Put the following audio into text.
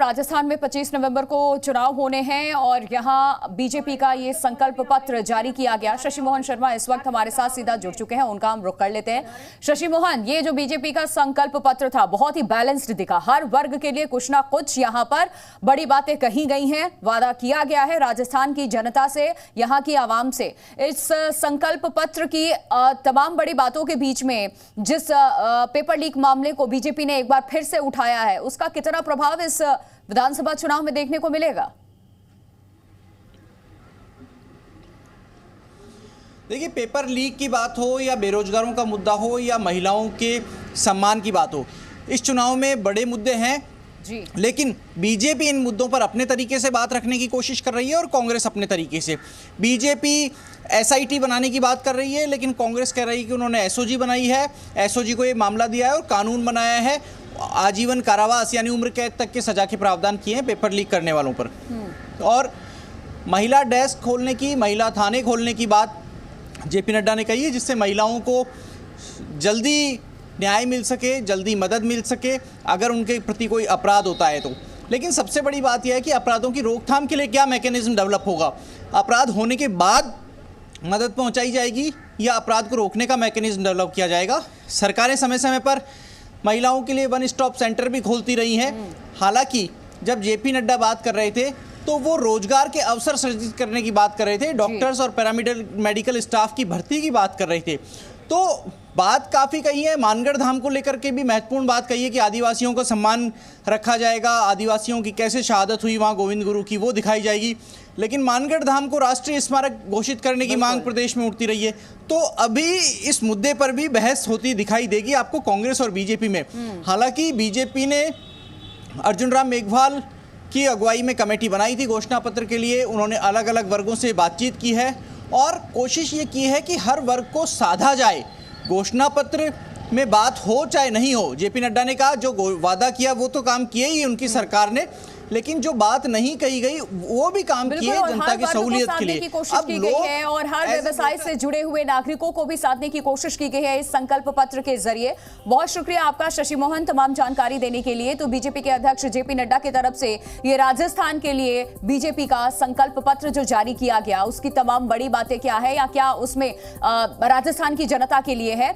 राजस्थान में 25 नवंबर को चुनाव होने हैं और यहां बीजेपी का ये संकल्प पत्र जारी किया गया। शशि मोहन शर्मा इस वक्त हमारे साथ सीधा जुड़ चुके हैं, उनका हम रुख कर लेते हैं। शशि मोहन, ये जो बीजेपी का संकल्प पत्र था बहुत ही बैलेंस्ड दिखा, हर वर्ग के लिए कुछ ना कुछ यहां पर बड़ी बातें कही गई हैं, वादा किया गया है राजस्थान की जनता से, यहां की आवाम से। इस संकल्प पत्र की तमाम बड़ी बातों के बीच में जिस पेपर लीक मामले को बीजेपी ने एक बार फिर से उठाया है, उसका कितना प्रभाव इस विधानसभा चुनाव में देखने को मिलेगा? देखिए, पेपर लीक की बात हो या बेरोजगारों का मुद्दा हो या महिलाओं के सम्मान की बात हो, इस चुनाव में बड़े मुद्दे हैं जी। लेकिन बीजेपी इन मुद्दों पर अपने तरीके से बात रखने की कोशिश कर रही है और कांग्रेस अपने तरीके से। बीजेपी एसआईटी बनाने की बात कर रही है, लेकिन कांग्रेस कह रही है कि उन्होंने एसओजी बनाई है, एसओजी को ये मामला दिया है और कानून बनाया है, आजीवन कारावास यानी उम्र कैद तक के सजा के प्रावधान किए हैं पेपर लीक करने वालों पर। और महिला डेस्क खोलने की, महिला थाने खोलने की बात जेपी नड्डा ने कही है, जिससे महिलाओं को जल्दी न्याय मिल सके, जल्दी मदद मिल सके अगर उनके प्रति कोई अपराध होता है तो। लेकिन सबसे बड़ी बात यह है कि अपराधों की रोकथाम के लिए क्या मैकेनिज्म डेवलप होगा। अपराध होने के बाद मदद पहुंचाई जाएगी या अपराध को रोकने का मैकेनिज्म डेवलप किया जाएगा। सरकारें समय समय पर महिलाओं के लिए वन स्टॉप सेंटर भी खोलती रही हैं। हालांकि जब जेपी नड्डा बात कर रहे थे तो वो रोजगार के अवसर सृजित करने की बात कर रहे थे, डॉक्टर्स और पैरामेडिकल स्टाफ की भर्ती की बात कर रहे थे। तो बात काफ़ी कही है। मानगढ़ धाम को लेकर के भी महत्वपूर्ण बात कही है कि आदिवासियों का सम्मान रखा जाएगा, आदिवासियों की कैसे शहादत हुई वहाँ गोविंद गुरु की, वो दिखाई जाएगी। लेकिन मानगढ़ धाम को राष्ट्रीय स्मारक घोषित करने की मांग प्रदेश में उठती रही है। तो अभी इस मुद्दे पर भी बहस होती दिखाई देगी आपको कांग्रेस और बीजेपी में। हालांकि बीजेपी ने अर्जुन राम मेघवाल की अगुवाई में कमेटी बनाई थी घोषणा पत्र के लिए। उन्होंने अलग अलग वर्गों से बातचीत की है और कोशिश ये की है कि हर वर्ग को साधा जाए। घोषणा पत्र में बात हो चाहे नहीं हो, जेपी नड्डा ने कहा जो वादा किया वो तो काम किए ही उनकी सरकार ने, लेकिन जो बात नहीं कही गई वो भी काम किए जनता की सहूलियत के लिए। की कोशिश की गई है और हर व्यवसाय से जुड़े हुए नागरिकों को भी साधने की कोशिश की गई है इस संकल्प पत्र के जरिए। बहुत शुक्रिया आपका शशि मोहन तमाम जानकारी देने के लिए। तो बीजेपी के अध्यक्ष जेपी नड्डा की तरफ से ये राजस्थान के लिए बीजेपी का संकल्प पत्र जो जारी किया गया, उसकी तमाम बड़ी बातें क्या है या क्या उसमें राजस्थान की जनता के लिए है।